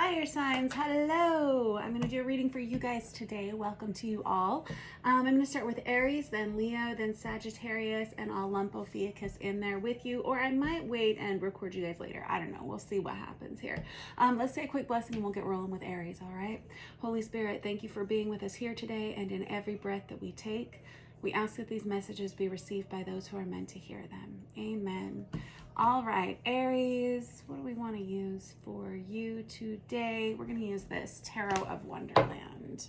fire signs, hello. I'm going to do a reading for you guys today. Welcome to you all. I'm going to start with Aries, then Leo, then Sagittarius, and I'll lump Ophiuchus in there with you, or I might wait and record you guys later. I don't know. We'll see what happens here. Let's say a quick blessing and we'll get rolling with Aries, all right? Holy Spirit, thank you for being with us here today and in every breath that we take. We ask that these messages be received by those who are meant to hear them. Amen. All right, Aries, what do we want to use for you today? We're going to use this Tarot of Wonderland.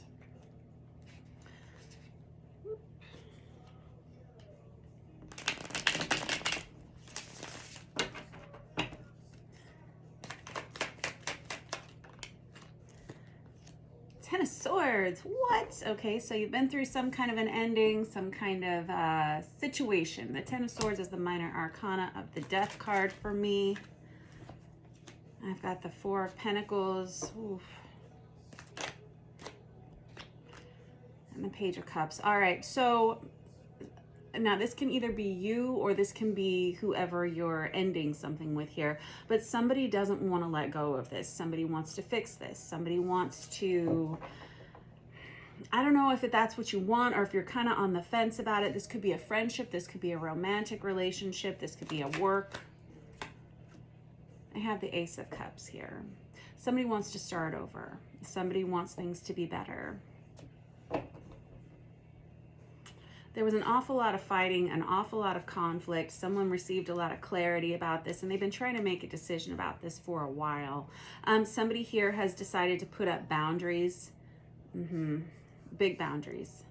Ten of Swords. What? Okay, so you've been through some kind of an ending, some kind of situation. The Ten of Swords is the minor arcana of the Death card for me. I've got the Four of Pentacles. Oof. And the Page of Cups. All right, so now this can either be you or this can be whoever you're ending something with here, but somebody doesn't want to let go of this. Somebody wants to fix this. Somebody wants to, I don't know if that's what you want or if you're kind of on the fence about it. This could be a friendship. This could be a romantic relationship. This could be a work. I have the Ace of Cups here. Somebody wants to start over. Somebody wants things to be better. There was an awful lot of fighting, an awful lot of conflict. Someone received a lot of clarity about this, and they've been trying to make a decision about this for a while. Somebody here has decided to put up boundaries. Big boundaries.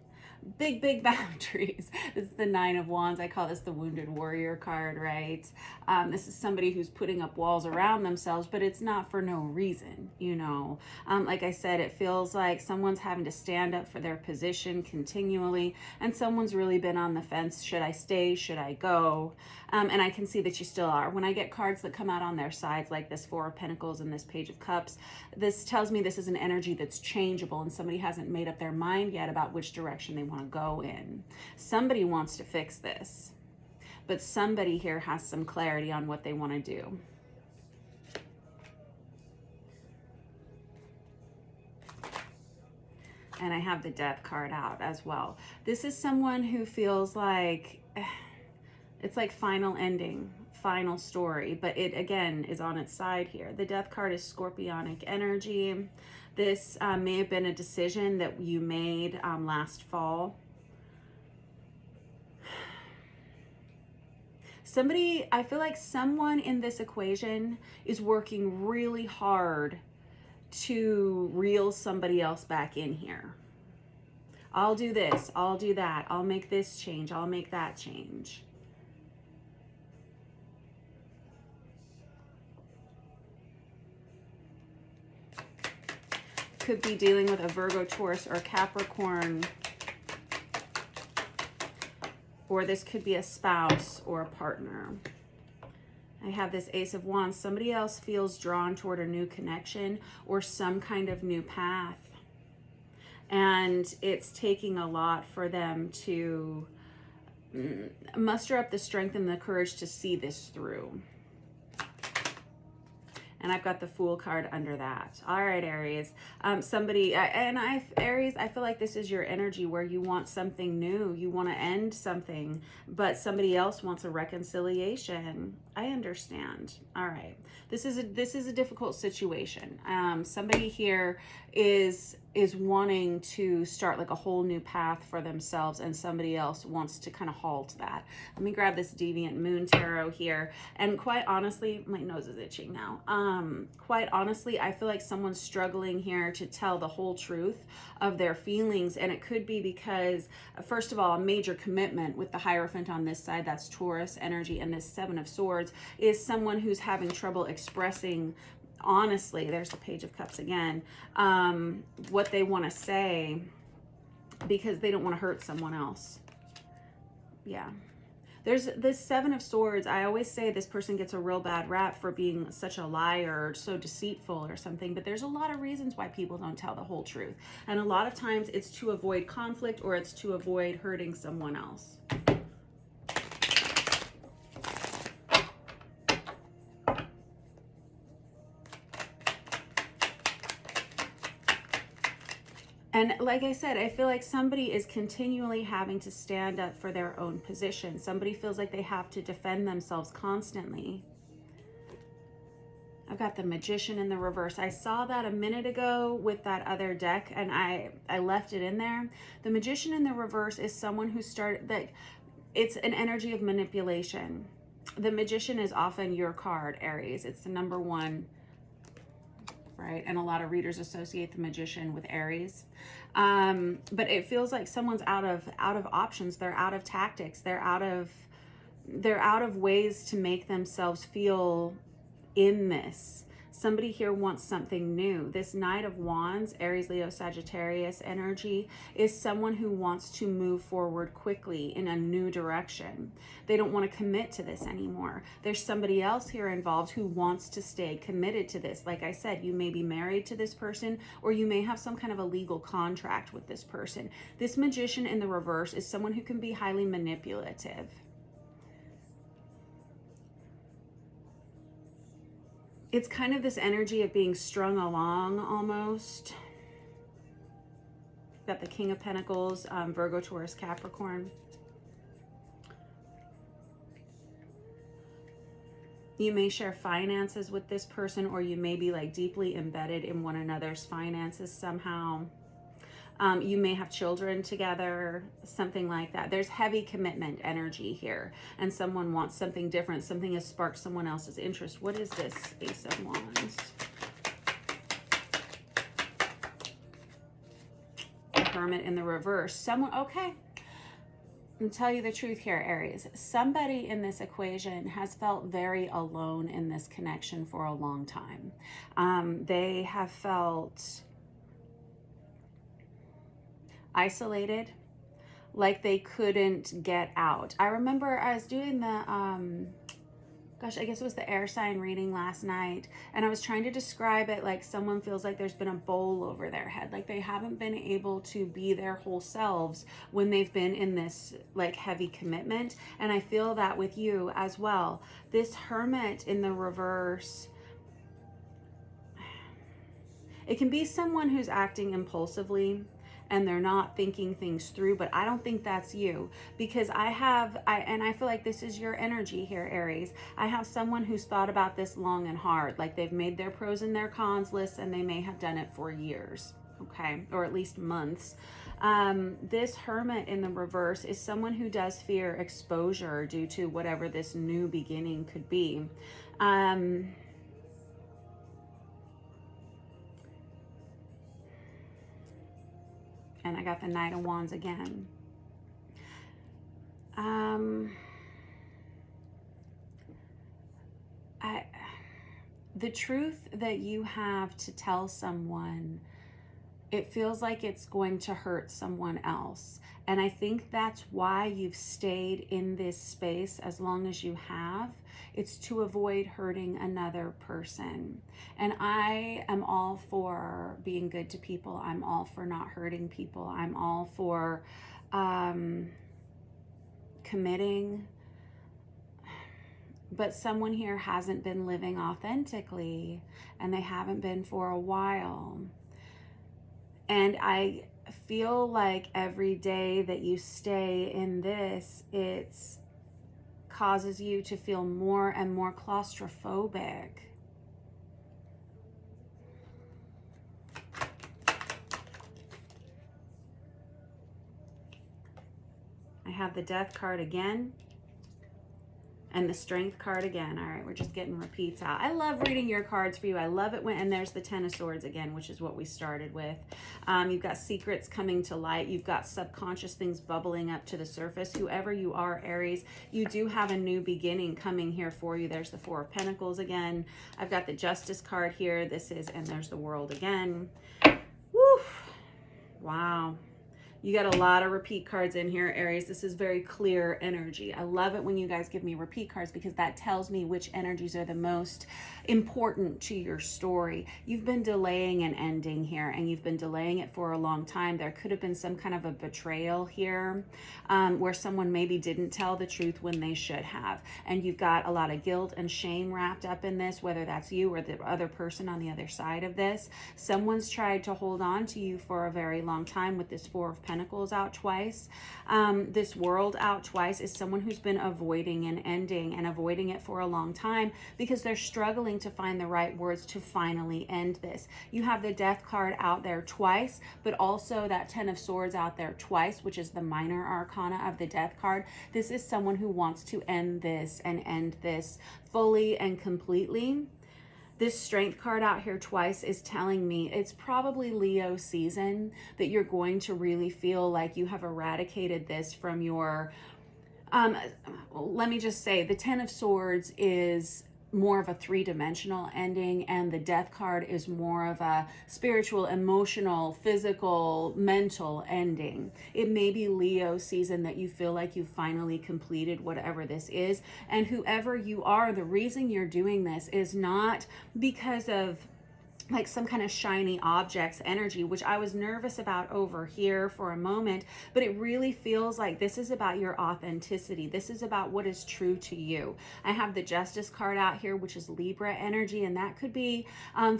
Big boundaries. This is the Nine of Wands. I call this the Wounded Warrior card, right? This is somebody who's putting up walls around themselves, but it's not for no reason, you know. Like I said, it feels like someone's having to stand up for their position continually, and someone's really been on the fence. Should I stay? Should I go? And I can see that you still are. When I get cards that come out on their sides, like this Four of Pentacles and this Page of Cups, this tells me this is an energy that's changeable, and somebody hasn't made up their mind yet about which direction they want to go in. Somebody wants to fix this, but somebody here has some clarity on what they want to do. And I have the Death card out as well. This is someone who feels like it's like final ending, final story, but it again is on its side here. The Death card is scorpionic energy. This may have been a decision that you made last fall. Somebody, I feel like someone in this equation is working really hard to reel somebody else back in here. I'll do this, I'll do that, I'll make this change, I'll make that change. Could be dealing with a Virgo, Taurus, or Capricorn. Or this could be a spouse or a partner. I have this Ace of Wands. Somebody else feels drawn toward a new connection or some kind of new path. And it's taking a lot for them to muster up the strength and the courage to see this through. And I've got the Fool card under that. All right, Aries. Aries, I feel like this is your energy where you want something new. You want to end something, but somebody else wants a reconciliation. I understand. All right. This is a difficult situation. Somebody here is wanting to start like a whole new path for themselves, and somebody else wants to kind of halt that. Let me grab this Deviant Moon Tarot here. And quite honestly, my nose is itching now. Quite honestly, I feel like someone's struggling here to tell the whole truth of their feelings. And it could be because, first of all, a major commitment with the Hierophant on this side, that's Taurus energy, and this Seven of Swords is someone who's having trouble expressing honestly, there's the Page of Cups again, what they want to say because they don't want to hurt someone else. Yeah. There's this Seven of Swords. I always say this person gets a real bad rap for being such a liar or so deceitful or something, but there's a lot of reasons why people don't tell the whole truth. And a lot of times it's to avoid conflict or it's to avoid hurting someone else. And like I said, I feel like somebody is continually having to stand up for their own position. Somebody feels like they have to defend themselves constantly. I've got the Magician in the reverse. I saw that a minute ago with that other deck, and I left it in there. The Magician in the reverse is someone who started, that it's an energy of manipulation. The Magician is often your card, Aries. It's the number one, right? And a lot of readers associate the Magician with Aries. But it feels like someone's out of options. They're out of tactics. They're out of ways to make themselves feel in this. Somebody here wants something new. This Knight of Wands, Aries, Leo, Sagittarius energy is someone who wants to move forward quickly in a new direction. They don't want to commit to this anymore. There's somebody else here involved who wants to stay committed to this. Like I said, you may be married to this person, or you may have some kind of a legal contract with this person. This Magician in the reverse is someone who can be highly manipulative. It's kind of this energy of being strung along almost. Got the King of Pentacles, Virgo, Taurus, Capricorn. You may share finances with this person, or you may be like deeply embedded in one another's finances somehow. You may have children together, something like that. There's heavy commitment energy here, and someone wants something different. Something has sparked someone else's interest. What is this Ace of Wands? The Hermit in the reverse. Someone, okay. I'll tell you the truth here, Aries. Somebody in this equation has felt very alone in this connection for a long time. They have felt isolated, like they couldn't get out. I remember I was doing the gosh, I guess it was the air sign reading last night, and I was trying to describe it like someone feels like there's been a bowl over their head, like they haven't been able to be their whole selves when they've been in this like heavy commitment. And I feel that with you as well. This Hermit in the reverse, it can be someone who's acting impulsively and they're not thinking things through, but I don't think that's you, because I feel like this is your energy here, Aries. I have someone who's thought about this long and hard, like they've made their pros and their cons lists, and they may have done it for years, okay, or at least months. This Hermit in the reverse is someone who does fear exposure due to whatever this new beginning could be. And I got the Knight of Wands again. The truth that you have to tell someone, it feels like it's going to hurt someone else. And I think that's why you've stayed in this space as long as you have. It's to avoid hurting another person. And I am all for being good to people. I'm all for not hurting people. I'm all for committing. But someone here hasn't been living authentically, and they haven't been for a while. And I feel like every day that you stay in this, it's causes you to feel more and more claustrophobic. I have the Death card again and the Strength card again. All right, we're just getting repeats out. I love reading your cards for you. I love it when, and there's the Ten of Swords again, which is what we started with. You've got secrets coming to light. You've got subconscious things bubbling up to the surface. Whoever you are, Aries, you do have a new beginning coming here for you. There's the Four of Pentacles again. I've got the Justice card here. This is, and there's the World again. Woo! Wow. You got a lot of repeat cards in here, Aries. This is very clear energy. I love it when you guys give me repeat cards because that tells me which energies are the most important to your story. You've been delaying an ending here, and you've been delaying it for a long time. There could have been some kind of a betrayal here, where someone maybe didn't tell the truth when they should have. And you've got a lot of guilt and shame wrapped up in this, whether that's you or the other person on the other side of this. Someone's tried to hold on to you for a very long time with this Four of Pentacles out twice. This World out twice is someone who's been avoiding an ending and avoiding it for a long time because they're struggling to find the right words to finally end this. You have the Death card out there twice, but also that Ten of Swords out there twice, which is the minor arcana of the Death card. This is someone who wants to end this and end this fully and completely. This Strength card out here twice is telling me it's probably Leo season that you're going to really feel like you have eradicated this from your, let me just say, the Ten of Swords is more of a three-dimensional ending, and the Death card is more of a spiritual, emotional, physical, mental ending. It may be Leo season that you feel like you finally completed whatever this is, and whoever you are, the reason you're doing this is not because of like some kind of shiny objects energy, which I was nervous about over here for a moment, but it really feels like this is about your authenticity. This is about what is true to you. I have the Justice card out here, which is Libra energy, and that could be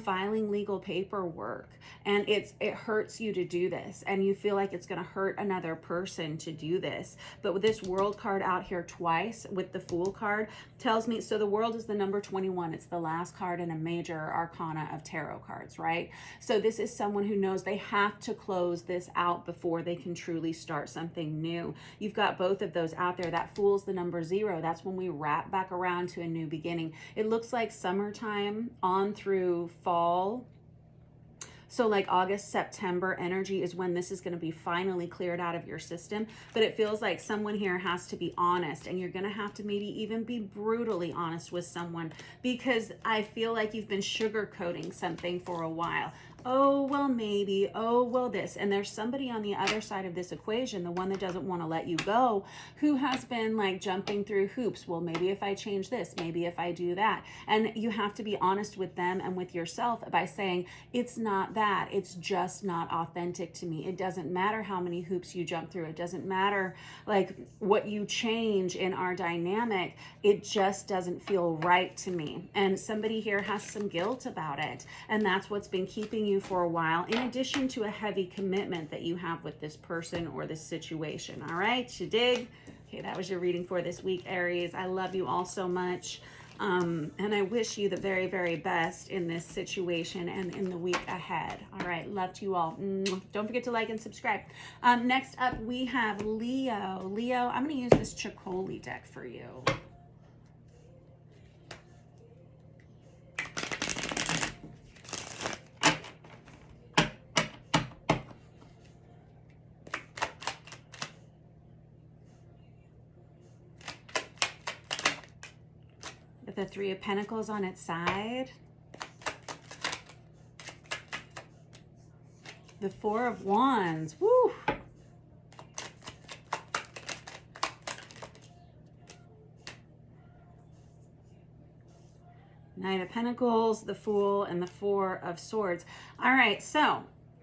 filing legal paperwork. And it hurts you to do this, and you feel like it's going to hurt another person to do this. But with this World card out here twice with the Fool card tells me, so the World is the number 21. It's the last card in a major arcana of tarot cards, right? So this is someone who knows they have to close this out before they can truly start something new. You've got both of those out there. That Fool's the number 0. That's when we wrap back around to a new beginning. It looks like summertime on through fall. So like August, September energy is when this is going to be finally cleared out of your system. But it feels like someone here has to be honest, and you're going to have to maybe even be brutally honest with someone, because I feel like you've been sugarcoating something for a while. Oh, well, maybe. Oh, well, this. And there's somebody on the other side of this equation, the one that doesn't want to let you go, who has been like jumping through hoops. Well, maybe if I change this, maybe if I do that. And you have to be honest with them and with yourself by saying, it's not that. It's just not authentic to me. It doesn't matter how many hoops you jump through. It doesn't matter like what you change in our dynamic. It just doesn't feel right to me. And somebody here has some guilt about it. And that's what's been keeping you for a while, in addition to a heavy commitment that you have with this person or this situation. All right, you dig? Okay, that was your reading for this week, Aries. I love you all so much. And I wish you the very, very best in this situation and in the week ahead. All right, love to you all. Don't forget to like and subscribe. Next up, we have Leo. Leo, I'm going to use this Chicoli deck for you. The Three of Pentacles on its side. The Four of Wands. Woo! Knight of Pentacles, the Fool, and the Four of Swords. All right, so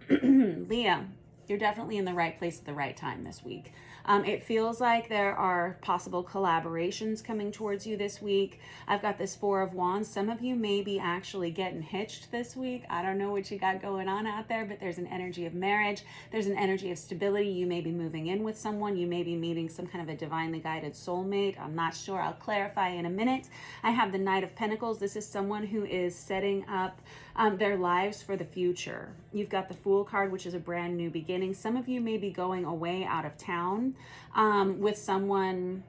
Leo, you're definitely in the right place at the right time this week. It feels like there are possible collaborations coming towards you this week. I've got this Four of Wands. Some of you may be actually getting hitched this week. I don't know what you got going on out there, but there's an energy of marriage. There's an energy of stability. You may be moving in with someone. You may be meeting some kind of a divinely guided soulmate. I'm not sure. I'll clarify in a minute. I have the Knight of Pentacles. This is someone who is setting up their lives for the future. You've got the Fool card, which is a brand new beginning. Some of you may be going away out of town with someone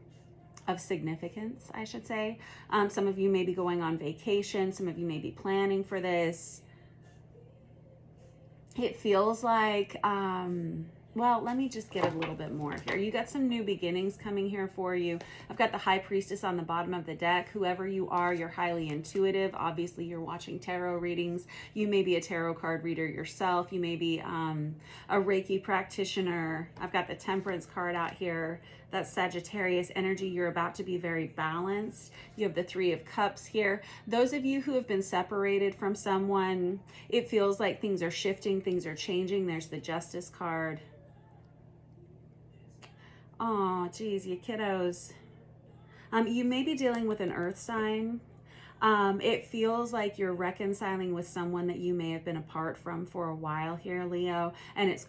of significance, I should say. Some of you may be going on vacation. Some of you may be planning for this. It feels like Well, let me just get a little bit more here. You got some new beginnings coming here for you. I've got the High Priestess on the bottom of the deck. Whoever you are, you're highly intuitive. Obviously, you're watching tarot readings. You may be a tarot card reader yourself. You may be a Reiki practitioner. I've got the Temperance card out here. That's Sagittarius energy. You're about to be very balanced. You have the Three of Cups here. Those of you who have been separated from someone, it feels like things are shifting, things are changing. There's the Justice card. Oh, geez, you kiddos. You may be dealing with an earth sign. It feels like you're reconciling with someone that you may have been apart from for a while here, Leo, and it's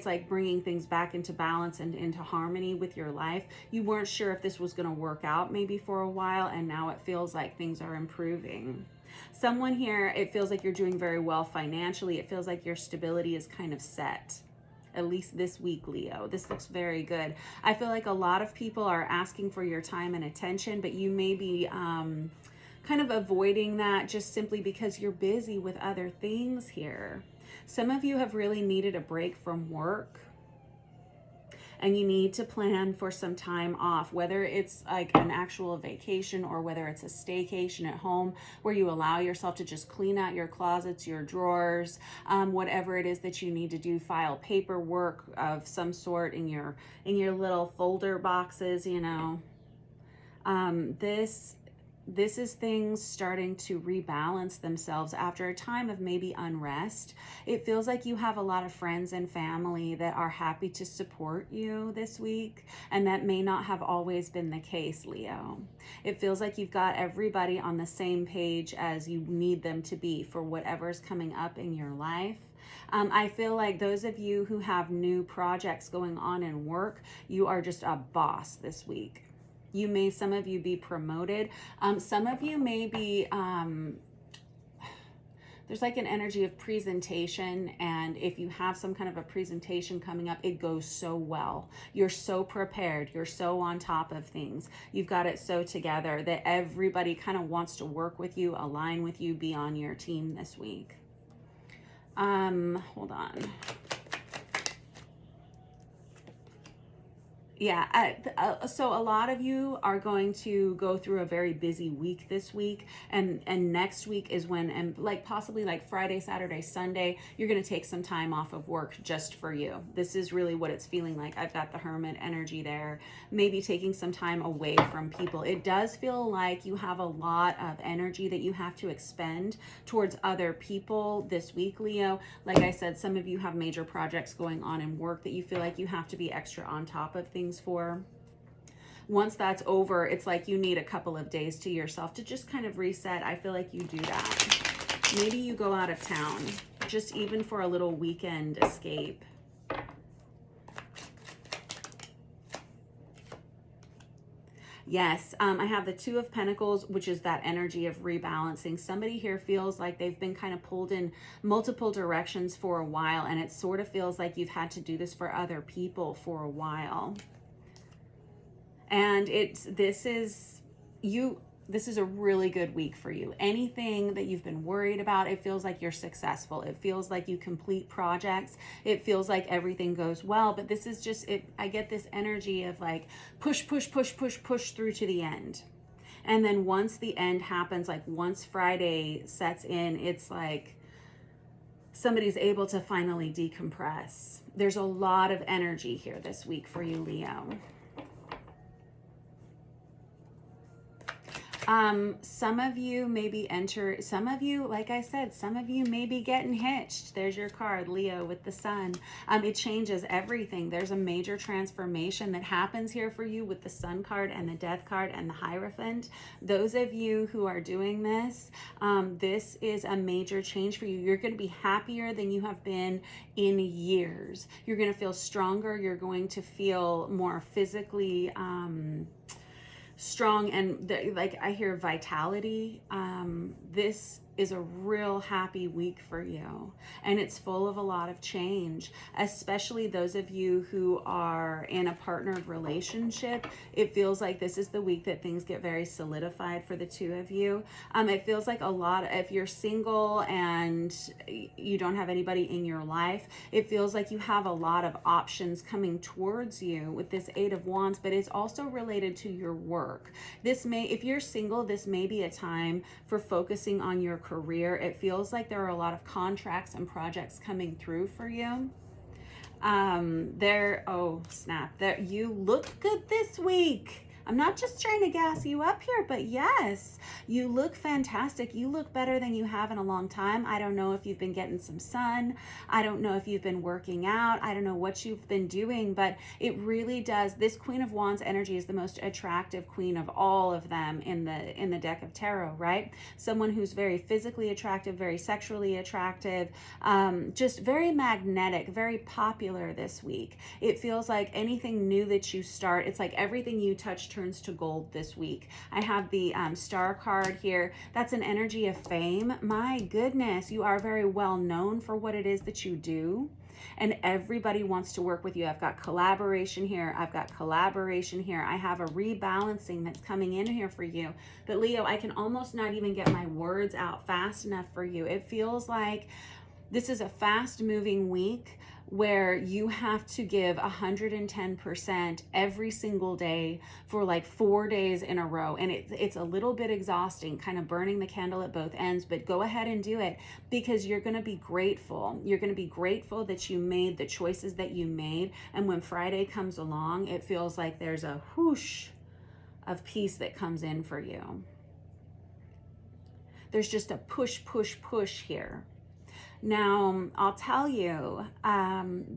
like bringing things back into balance and into harmony with your life. You weren't sure if this was going to work out maybe for a while, and now it feels like things are improving. Someone here, it feels like you're doing very well financially. It feels like your stability is kind of set. At least this week, Leo. This looks very good. I feel like a lot of people are asking for your time and attention, but you may be kind of avoiding that just simply because you're busy with other things here. Some of you have really needed a break from work, and you need to plan for some time off, whether it's like an actual vacation or whether it's a staycation at home where you allow yourself to just clean out your closets, your drawers, whatever it is that you need to do, file paperwork of some sort in your little folder boxes, you know. This is things starting to rebalance themselves after a time of maybe unrest. It feels like you have a lot of friends and family that are happy to support you this week, and that may not have always been the case, Leo. It feels like you've got everybody on the same page as you need them to be for whatever's coming up in your life. I feel like those of you who have new projects going on in work, you are just a boss this week. Some of you be promoted. Some of you may be, there's like an energy of presentation, and if you have some kind of a presentation coming up, it goes so well. You're so prepared. You're so on top of things. You've got it so together that everybody kind of wants to work with you, align with you, be on your team this week. Hold on. Yeah, so a lot of you are going to go through a very busy week this week, and next week is when, and like possibly like Friday, Saturday, Sunday, you're going to take some time off of work just for you. This is really what it's feeling like. I've got the Hermit energy there, maybe taking some time away from people. It does feel like you have a lot of energy that you have to expend towards other people this week, Leo. Like I said, some of you have major projects going on in work that you feel like you have to be extra on top of things for. Once that's over, it's like you need a couple of days to yourself to just kind of reset. I feel like you do that. Maybe you go out of town, just even for a little weekend escape. Yes, I have the Two of Pentacles, which is that energy of rebalancing. Somebody here feels like they've been kind of pulled in multiple directions for a while, and it sort of feels like you've had to do this for other people for a while. And this is a really good week for you. Anything that you've been worried about, it feels like you're successful. It feels like you complete projects. It feels like everything goes well, but this is just it. I get this energy of like push through to the end. And then once the end happens, like once Friday sets in, it's like somebody's able to finally decompress. There's a lot of energy here this week for you, Leo. Some of you maybe some of you, like I said, some of you may be getting hitched. There's your card, Leo, with the sun. It changes everything. There's a major transformation that happens here for you with the Sun card and the Death card and the Hierophant. Those of you who are doing this, this is a major change for you. You're going to be happier than you have been in years. You're going to feel stronger. You're going to feel more physically, strong, and like I hear vitality. This is a real happy week for you, and it's full of a lot of change, especially those of you who are in a partnered relationship. It feels like this is the week that things get very solidified for the two of you. It feels like a lot, if you're single and anybody in your life. It feels like you have a lot of options coming towards you with this Eight of Wands, but it's also related to your work. If you're single, this may be a time for focusing on your career. It feels like there are a lot of contracts and projects coming through for you. Oh snap, there, you look good this week. I'm not just trying to gas you up here, but yes, you look fantastic. You look better than you have in a long time. I don't know if you've been getting some sun. I don't know if you've been working out. I don't know what you've been doing, but it really does. This Queen of Wands energy is the most attractive queen of all of them in the deck of tarot, right? Someone who's very physically attractive, very sexually attractive, just very magnetic, very popular this week. It feels like anything new that you start, it's like everything you touch turns to gold this week. I have the star card here. That's an energy of fame. My goodness, you are very well known for what it is that you do, and everybody wants to work with you. I've got collaboration here. I've got collaboration here. I have a rebalancing that's coming in here for you. But Leo, I can almost not even get my words out fast enough for you. It feels like this is a fast moving week where you have to give 110% every single day for like 4 days in a row. And it's a little bit exhausting, kind of burning the candle at both ends, but go ahead and do it because you're going to be grateful. You're going to be grateful that you made the choices that you made. And when Friday comes along, it feels like there's a whoosh of peace that comes in for you. There's just a push, push, push here. Now, I'll tell you,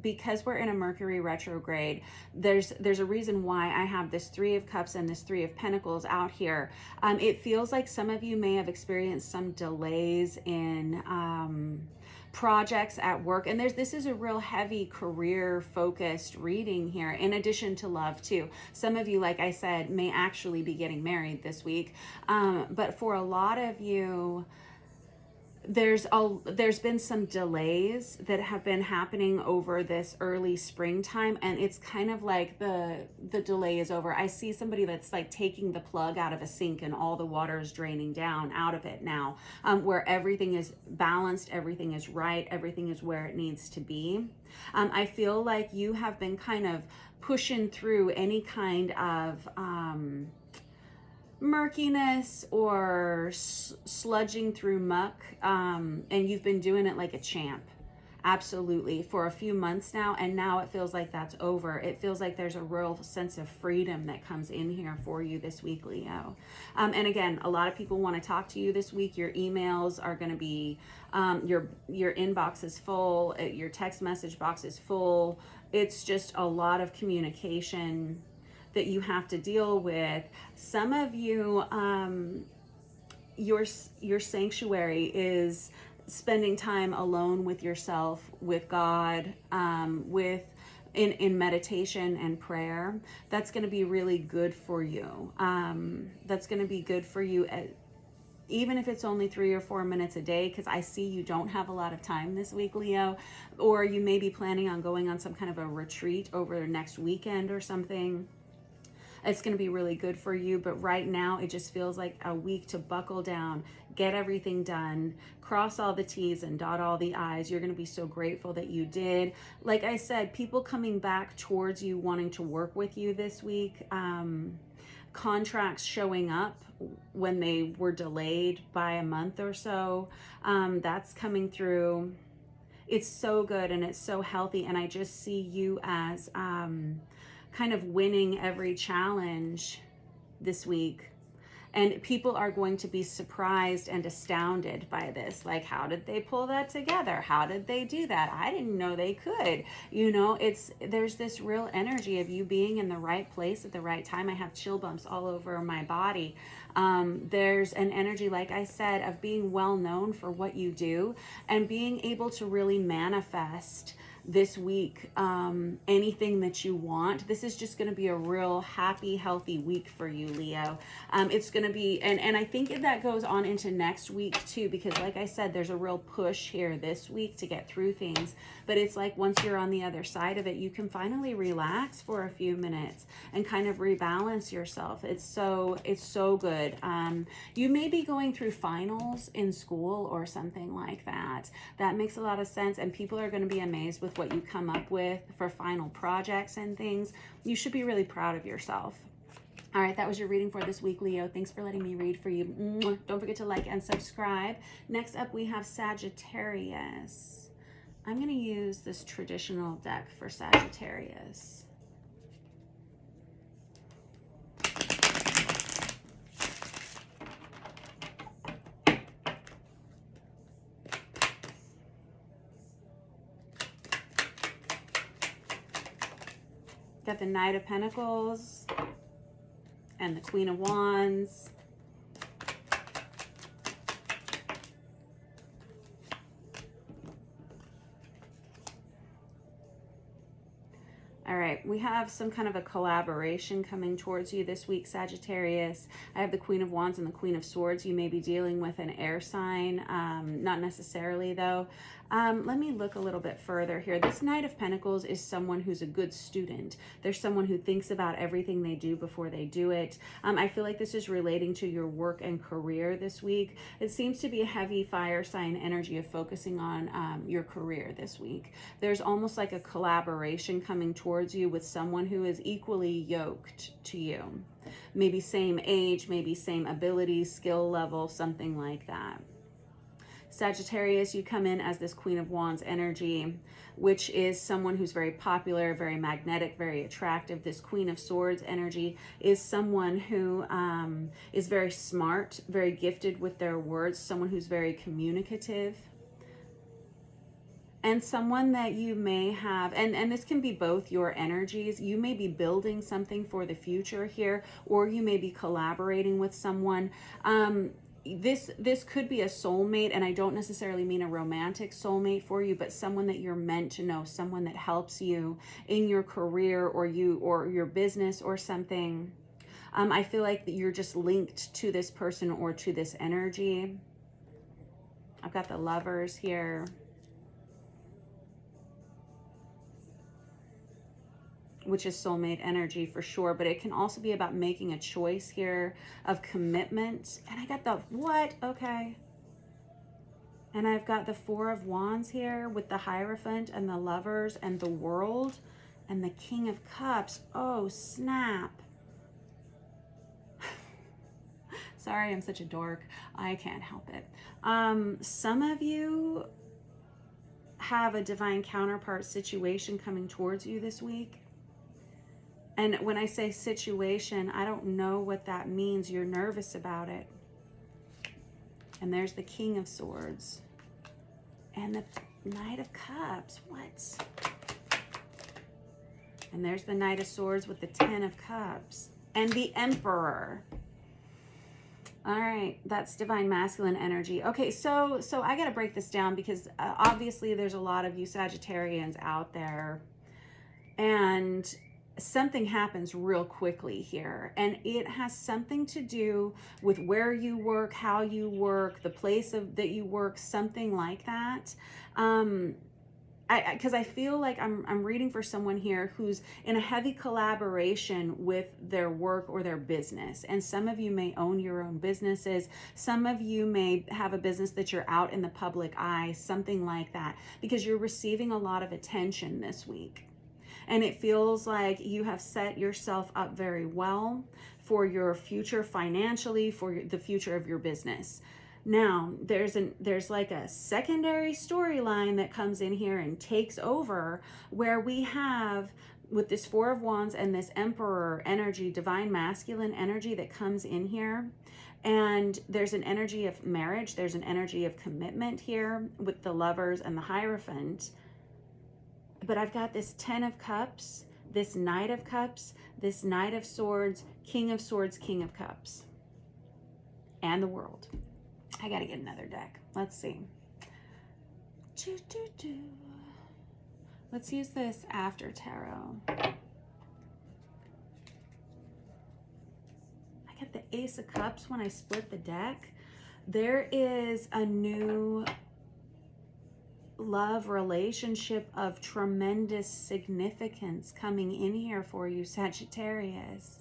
because we're in a Mercury retrograde, there's a reason why I have this Three of Cups and this Three of Pentacles out here. It feels like some of you may have experienced some delays in projects at work, and this is a real heavy career focused reading here, in addition to love too. Some of you, like I said, may actually be getting married this week, but for a lot of you, there's been some delays that have been happening over this early springtime, and it's kind of like the delay is over. I see somebody that's like taking the plug out of a sink and all the water is draining down out of it now, where everything is balanced, everything is right, everything is where it needs to be. I feel like you have been kind of pushing through any kind of murkiness or sludging through muck, and you've been doing it like a champ, absolutely, for a few months now, and now it feels like that's over. It feels like there's a real sense of freedom that comes in here for you this week, Leo. And again, a lot of people want to talk to you this week. Your emails are going to be your inbox is full, your text message box is full. It's just a lot of communication that you have to deal with. Some of you, your sanctuary is spending time alone with yourself, with God, in meditation and prayer. That's going to be really good for you. That's going to be good for you, even if it's only 3 or 4 minutes a day, because I see you don't have a lot of time this week, Leo, or you may be planning on going on some kind of a retreat over next weekend or something. It's going to be really good for you, but right now it just feels like a week to buckle down, get everything done, cross all the T's and dot all the I's. You're going to be so grateful that you did. Like I said, people coming back towards you, wanting to work with you this week, contracts showing up when they were delayed by a month or so, that's coming through. It's so good and it's so healthy, and I just see you as kind of winning every challenge this week. And people are going to be surprised and astounded by this. Like, how did they pull that together? How did they do that? I didn't know they could. You know, there's this real energy of you being in the right place at the right time. I have chill bumps all over my body. There's an energy, like I said, of being well known for what you do and being able to really manifest this week anything that you want. This is just going to be a real happy, healthy week for you, Leo. It's going to be, and I think that goes on into next week too, because like I said, there's a real push here this week to get through things. But it's like once you're on the other side of it, you can finally relax for a few minutes and kind of rebalance yourself. It's so good. You may be going through finals in school or something like that. That makes a lot of sense, and people are going to be amazed with what you come up with for final projects and things. You should be really proud of yourself. All right, that was your reading for this week, Leo. Thanks for letting me read for you. Don't forget to like and subscribe. Next up, we have Sagittarius. I'm going to use this traditional deck for Sagittarius. Got the Knight of Pentacles and the Queen of Wands. All right, we have some kind of a collaboration coming towards you this week, Sagittarius. I have the Queen of Wands and the Queen of Swords. You may be dealing with an air sign, not necessarily though. Let me look a little bit further here. This Knight of Pentacles is someone who's a good student. There's someone who thinks about everything they do before they do it. I feel like this is relating to your work and career this week. It seems to be a heavy fire sign energy of focusing on your career this week. There's almost like a collaboration coming towards you with someone who is equally yoked to you. Maybe same age, maybe same abilities, skill level, something like that. Sagittarius, you come in as this Queen of Wands energy, which is someone who's very popular, very magnetic, very attractive. This Queen of Swords energy is someone who is very smart, very gifted with their words, someone who's very communicative. And someone that you may have, and this can be both your energies. You may be building something for the future here, or you may be collaborating with someone. This could be a soulmate, and I don't necessarily mean a romantic soulmate for you, but someone that you're meant to know, someone that helps you in your career or your business or something. I feel like that you're just linked to this person or to this energy. I've got the Lovers here. Which is soulmate energy for sure, but it can also be about making a choice here of commitment. And I got the what? Okay. And I've got the Four of Wands here with the Hierophant and the Lovers and the World and the King of Cups. Oh, snap. Sorry, I'm such a dork. I can't help it. Some of you have a divine counterpart situation coming towards you this week. And when I say situation, I don't know what that means. You're nervous about it. And there's the King of Swords. And the Knight of Cups. What? And there's the Knight of Swords with the Ten of Cups. And the Emperor. All right, that's divine masculine energy. Okay, so I got to break this down because obviously there's a lot of you Sagittarians out there. And something happens real quickly here, and it has something to do with where you work, how you work, the place that you work, something like that. Because I feel like I'm reading for someone here who's in a heavy collaboration with their work or their business. And some of you may own your own businesses. Some of you may have a business that you're out in the public eye, something like that, because you're receiving a lot of attention this week. And it feels like you have set yourself up very well for your future financially, for the future of your business. Now, there's like a secondary storyline that comes in here and takes over, where we have, with this Four of Wands and this Emperor energy, divine masculine energy that comes in here. And there's an energy of marriage. There's an energy of commitment here with the Lovers and the Hierophant. But I've got this Ten of Cups, this Knight of Cups, this Knight of Swords, King of Swords, King of Cups, and the World. I got to get another deck. Let's see. Let's use this after tarot. I get the Ace of Cups when I split the deck. There is a new love relationship of tremendous significance coming in here for you, Sagittarius.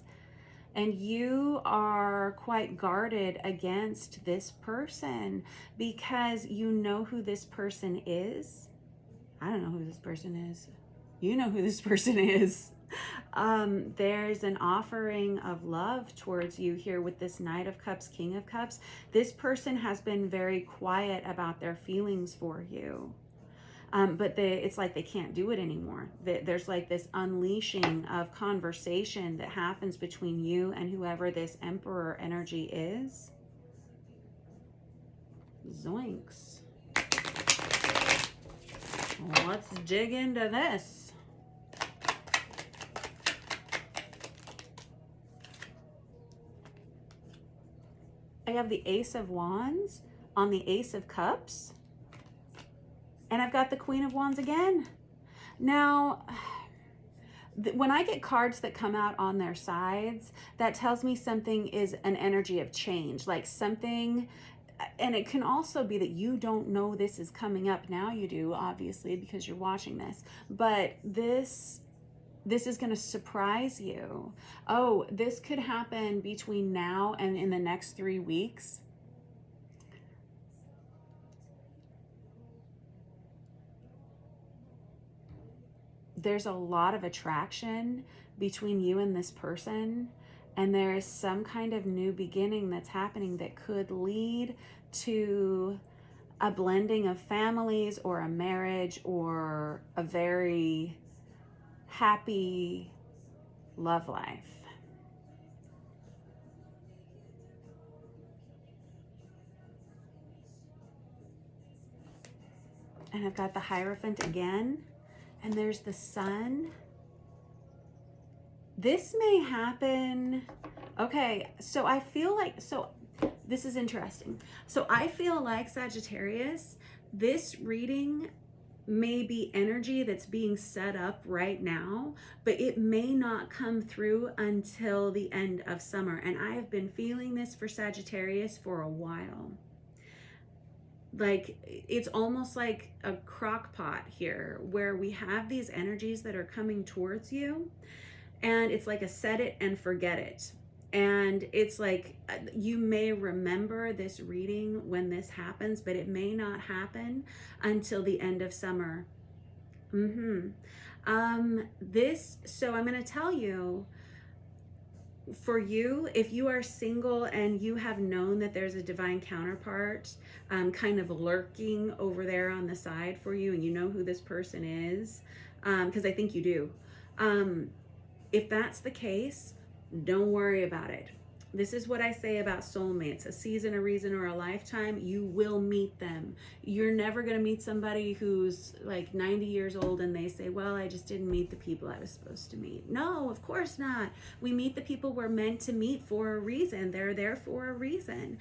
And you are quite guarded against this person because you know who this person is. I don't know who this person is. You know who this person is. There's an offering of love towards you here with this Knight of Cups, King of Cups. This person has been very quiet about their feelings for you. But it's like they can't do it anymore. There's like this unleashing of conversation that happens between you and whoever this Emperor energy is. Zoinks. Let's dig into this. I have the Ace of Wands on the Ace of Cups. And I've got the Queen of Wands again. Now, when I get cards that come out on their sides, that tells me something is an energy of change, like something. And it can also be that you don't know this is coming up. Now you do, obviously, because you're watching this. But this is going to surprise you. Oh, this could happen between now and in the next 3 weeks. There's a lot of attraction between you and this person. And there is some kind of new beginning that's happening that could lead to a blending of families or a marriage or a very happy love life. And I've got the Hierophant again, and there's the Sun. This may happen. Okay, so I feel like, this is interesting. So I feel like, Sagittarius, this reading may be energy that's being set up right now, but it may not come through until the end of summer. And I have been feeling this for Sagittarius for a while. Like, it's almost like a crock pot here where we have these energies that are coming towards you. And it's like a set it and forget it. And it's like you may remember this reading when this happens, but it may not happen until the end of summer. So I'm going to tell you, for you, if you are single and you have known that there's a divine counterpart kind of lurking over there on the side for you, and you know who this person is, because I think you do. If that's the case, don't worry about it. This is what I say about soulmates. A season, a reason, or a lifetime, you will meet them. You're never going to meet somebody who's like 90 years old and they say, well, I just didn't meet the people I was supposed to meet. No, of course not. We meet the people we're meant to meet for a reason. They're there for a reason.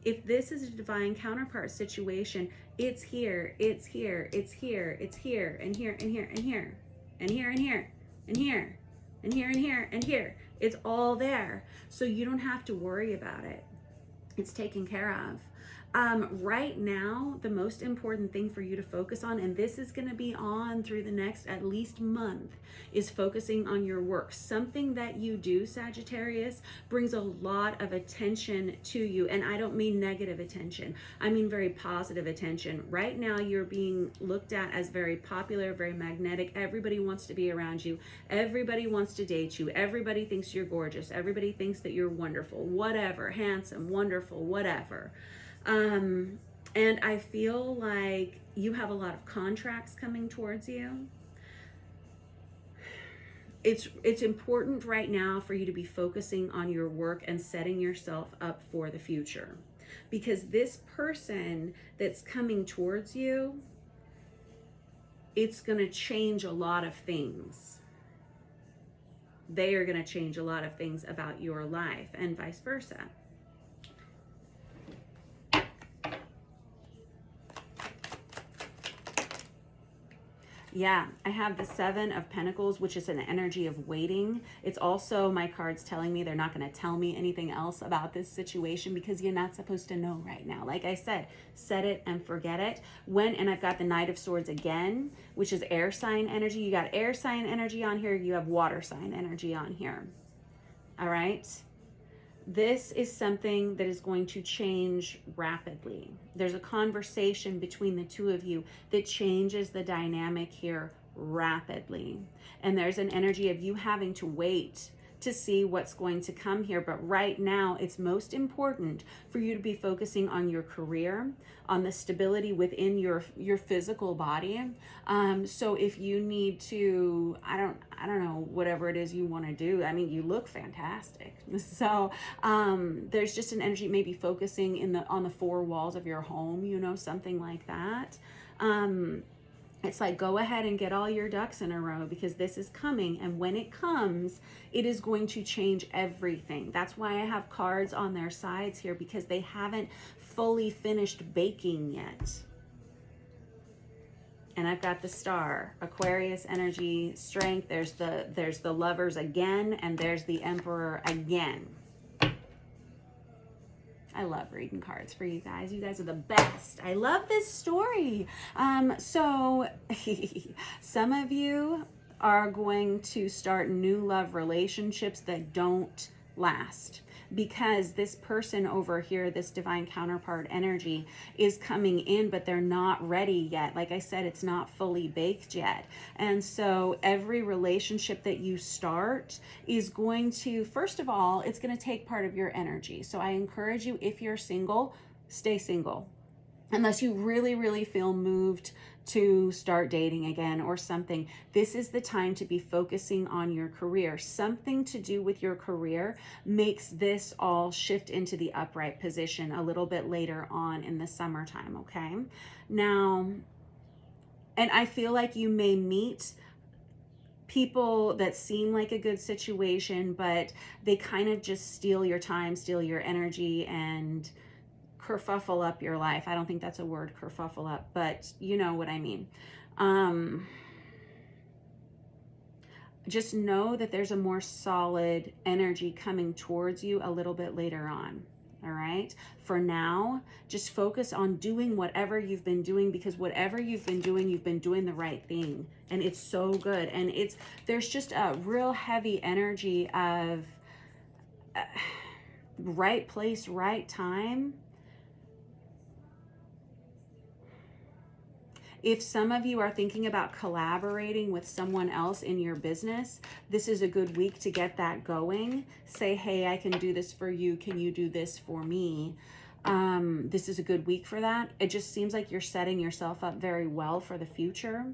If this is a divine counterpart situation, it's here, it's here, it's here, it's here, and here, and here, and here, and here, and here, and here, and here, and here, and here. It's all there. So you don't have to worry about it. It's taken care of. Right now, the most important thing for you to focus on, and this is going to be on through the next at least month, is focusing on your work. Something that you do, Sagittarius, brings a lot of attention to you. And I don't mean negative attention. I mean very positive attention. Right now, you're being looked at as very popular, very magnetic. Everybody wants to be around you. Everybody wants to date you. Everybody thinks you're gorgeous. Everybody thinks that you're wonderful, whatever, handsome, wonderful, whatever. And I feel like you have a lot of contracts coming towards you. It's important right now for you to be focusing on your work and setting yourself up for the future, because this person that's coming towards you, it's going to change a lot of things. They are going to change a lot of things about your life, and vice versa. Yeah, I have the Seven of Pentacles, which is an energy of waiting. It's also my cards telling me they're not going to tell me anything else about this situation because you're not supposed to know right now. Like I said, set it and forget it. And I've got the Knight of Swords again, which is air sign energy. You got air sign energy on here. You have water sign energy on here. All right. This is something that is going to change rapidly. There's a conversation between the two of you that changes the dynamic here rapidly. And there's an energy of you having to wait to see what's going to come here. But right now, it's most important for you to be focusing on your career, on the stability within your physical body. So if you need to, I don't know, whatever it is you want to do. I mean, you look fantastic. So there's just an energy maybe focusing on the four walls of your home, you know, something like that. It's like, go ahead and get all your ducks in a row because this is coming. And when it comes, it is going to change everything. That's why I have cards on their sides here, because they haven't fully finished baking yet. And I've got the Star, Aquarius energy, strength. There's the Lovers again, and there's the Emperor again. I love reading cards for you guys. You guys are the best. I love this story. So some of you are going to start new love relationships that don't last, because this person over here, this divine counterpart energy, is coming in, but they're not ready yet. Like I said, it's not fully baked yet. And so every relationship that you start is going to, first of all, it's going to take part of your energy. So I encourage you, if you're single, stay single. Unless you really, really feel moved to start dating again or something. This is the time to be focusing on your career. Something to do with your career makes this all shift into the upright position a little bit later on in the summertime, okay? Now, and I feel like you may meet people that seem like a good situation, but they kind of just steal your time, steal your energy, and kerfuffle up your life. I don't think that's a word, kerfuffle up, but you know what I mean. Just know that there's a more solid energy coming towards you a little bit later on. All right. For now, just focus on doing whatever you've been doing, because whatever you've been doing the right thing. And it's so good. And there's just a real heavy energy of right place, right time. If some of you are thinking about collaborating with someone else in your business, this is a good week to get that going. Say, hey, I can do this for you. Can you do this for me? This is a good week for that. It just seems like you're setting yourself up very well for the future.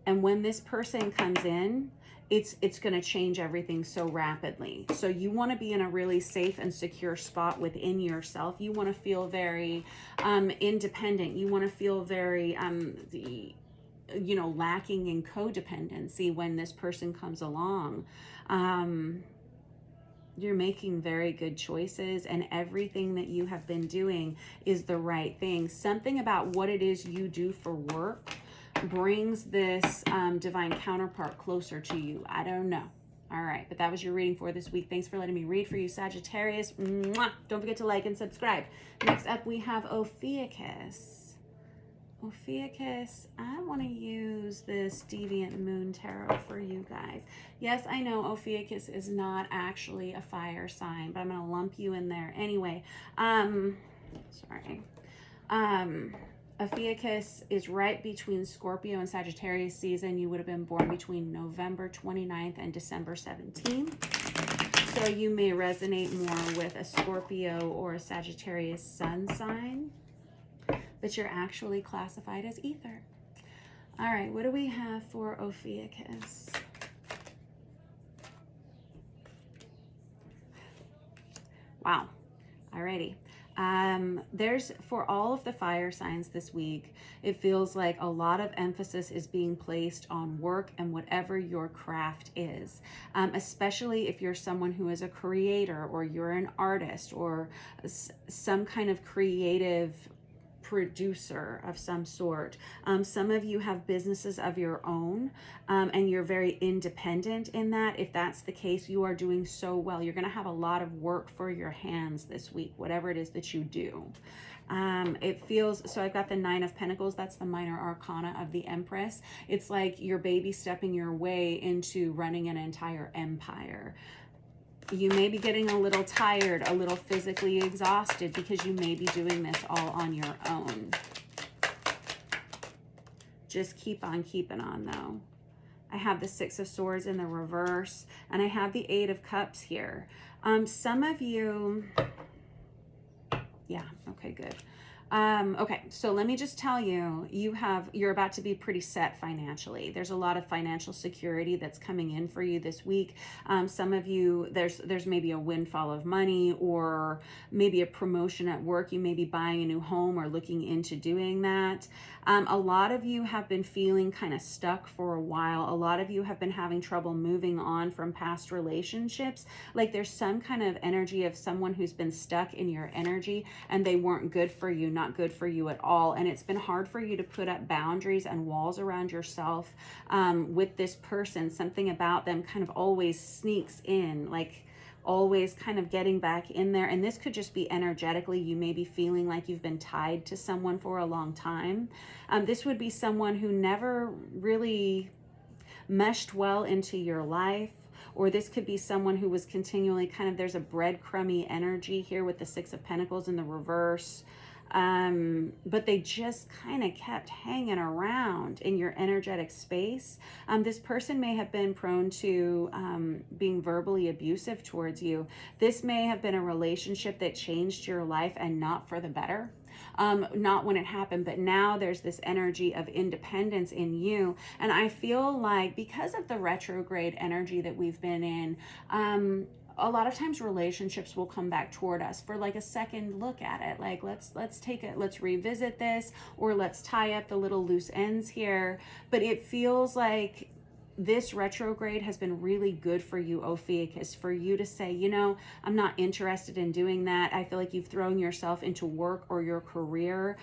And when this person comes in, it's going to change everything so rapidly. So you want to be in a really safe and secure spot within yourself. You want to feel very independent. You want to feel very lacking in codependency when this person comes along. You're making very good choices, and everything that you have been doing is the right thing. Something about what it is you do for work brings this divine counterpart closer to you. I don't know. All right, but that was your reading for this week. Thanks for letting me read for you, Sagittarius. Mwah! Don't forget to like and subscribe. Next up, we have Ophiuchus. Ophiuchus, I want to use this Deviant Moon Tarot for you guys. Yes, I know Ophiuchus is not actually a fire sign, but I'm going to lump you in there anyway. Sorry. Ophiuchus is right between Scorpio and Sagittarius season. You would have been born between November 29th and December 17th. So you may resonate more with a Scorpio or a Sagittarius sun sign, but you're actually classified as ether. All right, what do we have for Ophiuchus? Wow. Alrighty. There's, for all of the fire signs this week, it feels like a lot of emphasis is being placed on work and whatever your craft is, especially if you're someone who is a creator, or you're an artist, or some kind of creative producer of some sort. Some of you have businesses of your own, and you're very independent in that. If that's the case, you are doing so well. You're going to have a lot of work for your hands this week, whatever it is that you do. It feels, so I've got the Nine of Pentacles. That's the minor arcana of the Empress. It's like you're baby stepping your way into running an entire empire. You may be getting a little tired, a little physically exhausted, because you may be doing this all on your own. Just keep on keeping on, though. I have the Six of Swords in the reverse, and I have the Eight of Cups here. Some of you, yeah, okay, good. Okay, so let me just tell you, you're about to be pretty set financially. There's a lot of financial security that's coming in for you this week. Some of you, there's maybe a windfall of money, or maybe a promotion at work. You may be buying a new home or looking into doing that. A lot of you have been feeling kind of stuck for a while. A lot of you have been having trouble moving on from past relationships. Like there's some kind of energy of someone who's been stuck in your energy, and they weren't good for you, not good for you at all. And it's been hard for you to put up boundaries and walls around yourself with this person. Something about them kind of always sneaks in, like always kind of getting back in there. And this could just be energetically. You may be feeling like you've been tied to someone for a long time. This would be someone who never really meshed well into your life. Or this could be someone who was continually kind of, there's a breadcrumby energy here with the Six of Pentacles in the reverse. But they just kind of kept hanging around in your energetic space. This person may have been prone to being verbally abusive towards you. This may have been a relationship that changed your life, and not for the better. Not when it happened, but now there's this energy of independence in you. And I feel like because of the retrograde energy that we've been in, a lot of times relationships will come back toward us for like a second look at it. Like, let's revisit this, or let's tie up the little loose ends here. But it feels like this retrograde has been really good for you, Ophiuchus, for you to say, you know, I'm not interested in doing that. I feel like you've thrown yourself into work or your career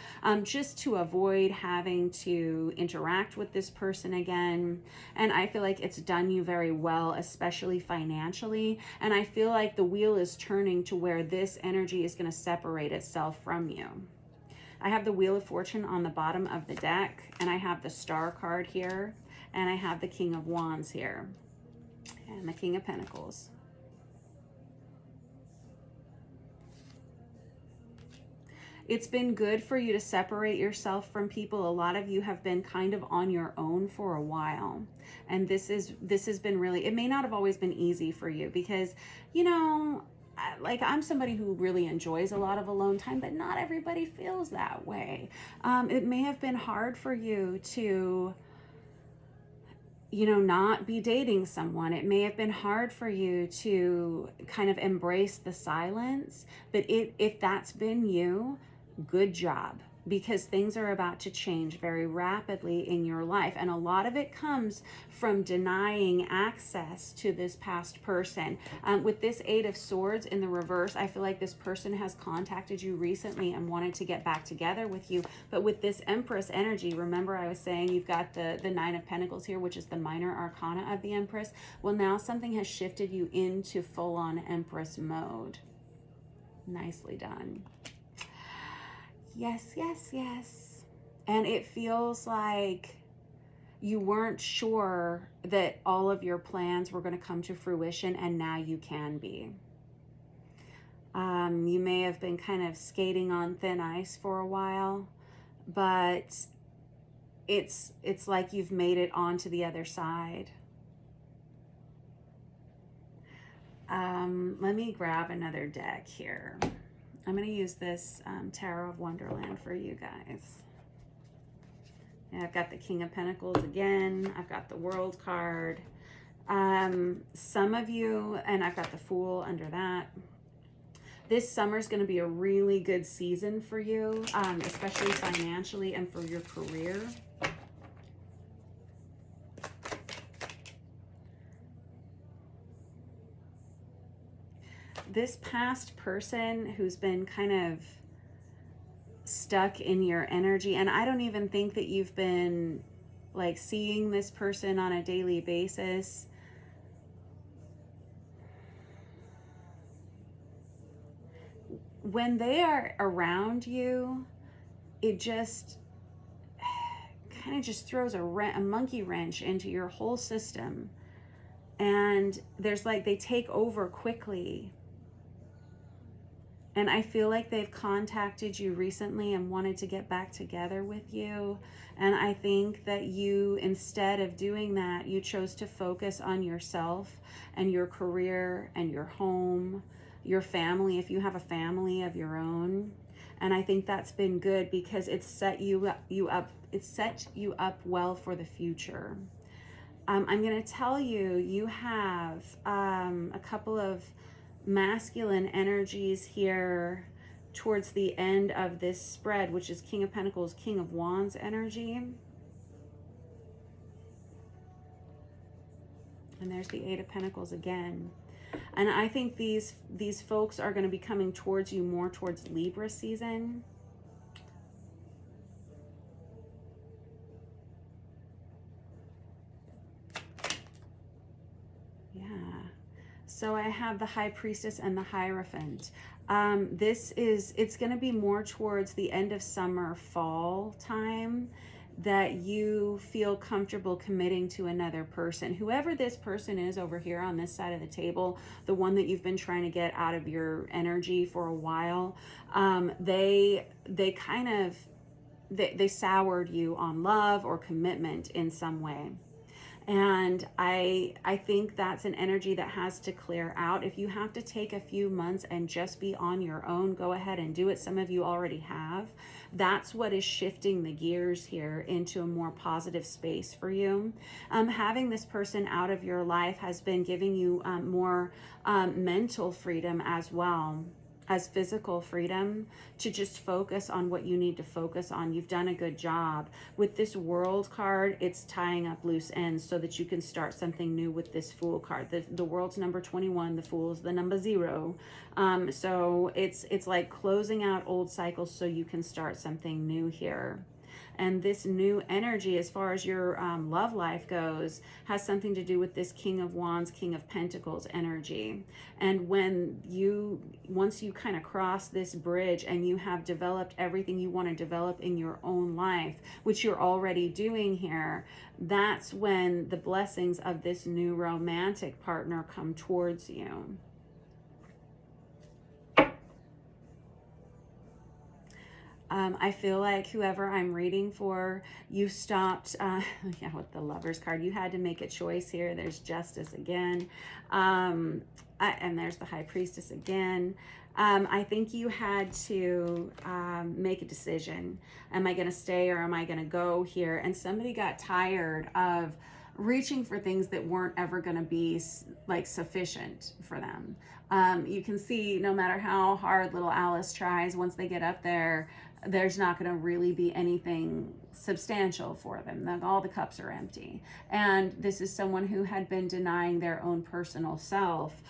just to avoid having to interact with this person again. And I feel like it's done you very well, especially financially. And I feel like the wheel is turning to where this energy is going to separate itself from you. I have the Wheel of Fortune on the bottom of the deck, and I have the Star card here, and I have the King of Wands here, and the King of Pentacles. It's been good for you to separate yourself from people. A lot of you have been kind of on your own for a while. And this has been really, it may not have always been easy for you, because, you know, like I'm somebody who really enjoys a lot of alone time, but not everybody feels that way. It may have been hard for you to, you know, not be dating someone. It may have been hard for you to kind of embrace the silence, but if that's been you, good job, because things are about to change very rapidly in your life. And a lot of it comes from denying access to this past person. With this Eight of Swords in the reverse, I feel like this person has contacted you recently and wanted to get back together with you. But with this Empress energy, remember I was saying you've got the Nine of Pentacles here, which is the minor arcana of the Empress. Well, now something has shifted you into full-on Empress mode. Nicely done. Yes, yes, yes. And it feels like you weren't sure that all of your plans were going to come to fruition, and now you can be. You may have been kind of skating on thin ice for a while, but it's like you've made it onto the other side. Let me grab another deck here. I'm going to use this Tarot of Wonderland for you guys. And I've got the King of Pentacles again. I've got the World card. Some of you, and I've got the Fool under that. This summer is going to be a really good season for you, especially financially and for your career. This past person who's been kind of stuck in your energy. And I don't even think that you've been like seeing this person on a daily basis. When they are around you, it just kind of just throws a monkey wrench into your whole system. And there's like, they take over quickly. And I feel like they've contacted you recently and wanted to get back together with you. And I think that you, instead of doing that, you chose to focus on yourself and your career and your home, your family, if you have a family of your own. And I think that's been good because it's set you up well for the future. I'm going to tell you, you have a couple of masculine energies here towards the end of this spread, which is King of Pentacles, King of Wands energy. And there's the Eight of Pentacles again. And I think these folks are going to be coming towards you more towards Libra season. So I have the High Priestess and the Hierophant. It's going to be more towards the end of summer, fall time that you feel comfortable committing to another person. Whoever this person is over here on this side of the table, the one that you've been trying to get out of your energy for a while, they soured you on love or commitment in some way. And I think that's an energy that has to clear out. If you have to take a few months and just be on your own, go ahead and do it. Some of you already have. That's what is shifting the gears here into a more positive space for you. Having this person out of your life has been giving you more mental freedom as well as physical freedom to just focus on what you need to focus on. You've done a good job. With this World card, it's tying up loose ends so that you can start something new with this Fool card. The World's number 21, the Fool is the number 0. So it's like closing out old cycles so you can start something new here. And this new energy, as far as your love life goes, has something to do with this King of Wands, King of Pentacles energy. And once you kind of cross this bridge and you have developed everything you want to develop in your own life, which you're already doing here, that's when the blessings of this new romantic partner come towards you. I feel like whoever I'm reading for, you stopped, with the Lovers card, you had to make a choice here. There's Justice again. And there's the High Priestess again. I think you had to make a decision. Am I going to stay or am I going to go here? And somebody got tired of reaching for things that weren't ever going to be like sufficient for them. You can see no matter how hard little Alice tries, once they get up there, there's not going to really be anything substantial for them. All the cups are empty. And this is someone who had been denying their own personal self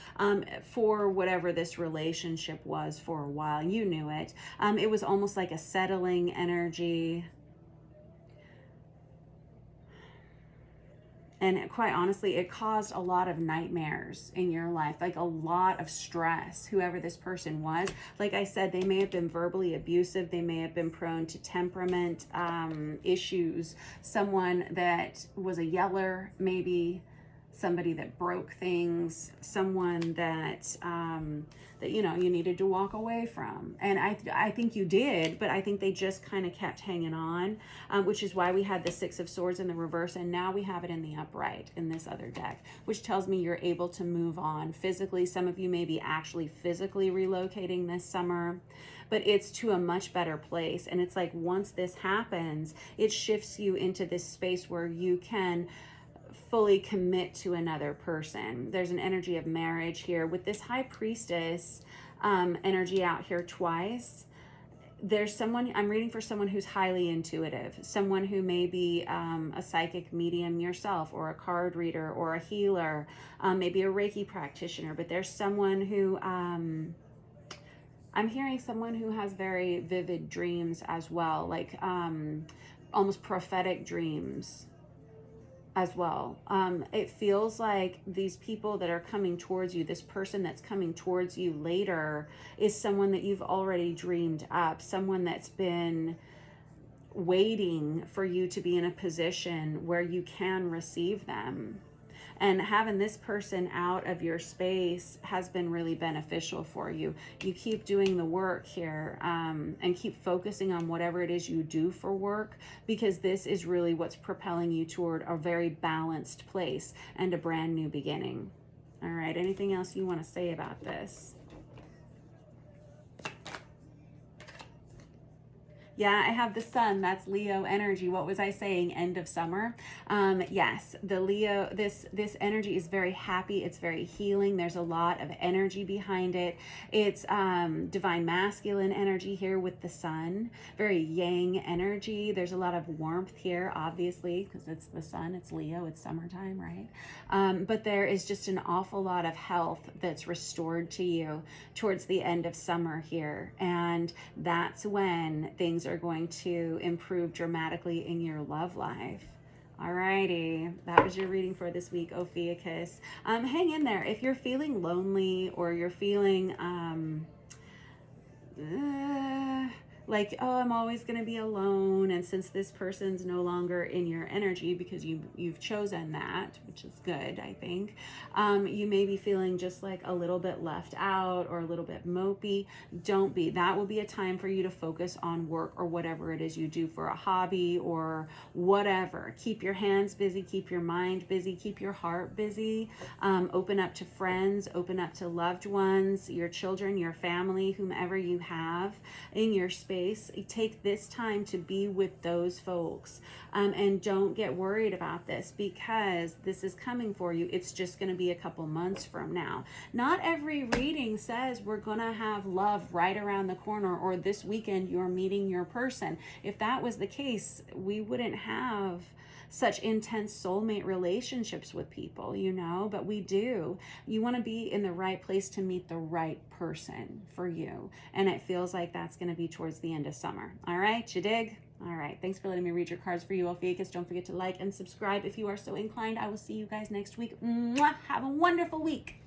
for whatever this relationship was for a while. You knew it. It was almost like a settling energy. And quite honestly, it caused a lot of nightmares in your life, like a lot of stress, whoever this person was. Like I said, they may have been verbally abusive. They may have been prone to temperament issues. Someone that was a yeller, maybe somebody that broke things, someone that you needed to walk away from. And I think you did, but I think they just kind of kept hanging on, which is why we had the Six of Swords in the reverse, and now we have it in the upright in this other deck, which tells me you're able to move on physically. Some of you may be actually physically relocating this summer, but it's to a much better place. And it's like once this happens, it shifts you into this space where you can fully commit to another person. There's an energy of marriage here with this High Priestess energy out here twice. There's someone, I'm reading for someone who's highly intuitive, someone who may be a psychic medium yourself, or a card reader, or a healer, maybe a Reiki practitioner, but there's someone who I'm hearing someone who has very vivid dreams as well, like almost prophetic dreams as well. It feels like these people that are coming towards you, this person that's coming towards you later, is someone that you've already dreamed up, someone that's been waiting for you to be in a position where you can receive them. And having this person out of your space has been really beneficial for you. You keep doing the work here, and keep focusing on whatever it is you do for work, because this is really what's propelling you toward a very balanced place and a brand new beginning. All right, anything else you want to say about this? Yeah, I have the sun. That's Leo energy. What was I saying? End of summer. Yes, the Leo, this energy is very happy. It's very healing. There's a lot of energy behind it. It's divine masculine energy here with the sun. Very yang energy. There's a lot of warmth here, obviously, because it's the sun. It's Leo. It's summertime, right? But there is just an awful lot of health that's restored to you towards the end of summer here. And that's when things are going to improve dramatically in your love life. Alrighty, that was your reading for this week, Ophiuchus. Hang in there. If you're feeling lonely or you're feeling like, oh, I'm always going to be alone, and since this person's no longer in your energy because you've chosen that, which is good, I think, you may be feeling just like a little bit left out or a little bit mopey. Don't be. That will be a time for you to focus on work or whatever it is you do for a hobby or whatever. Keep your hands busy, keep your mind busy, keep your heart busy. Open up to friends, open up to loved ones, your children, your family, whomever you have in your space. Take this time to be with those folks, and don't get worried about this, because this is coming for you. It's just going to be a couple months from now. Not every reading says we're going to have love right around the corner, or this weekend you're meeting your person. If that was the case, we wouldn't have such intense soulmate relationships with people, you know, but we do. You want to be in the right place to meet the right person for you. And it feels like that's going to be towards the end of summer. All right, you dig? All right, thanks for letting me read your cards for you, Ophiuchus. Don't forget to like and subscribe if you are so inclined. I will see you guys next week. Mwah! Have a wonderful week.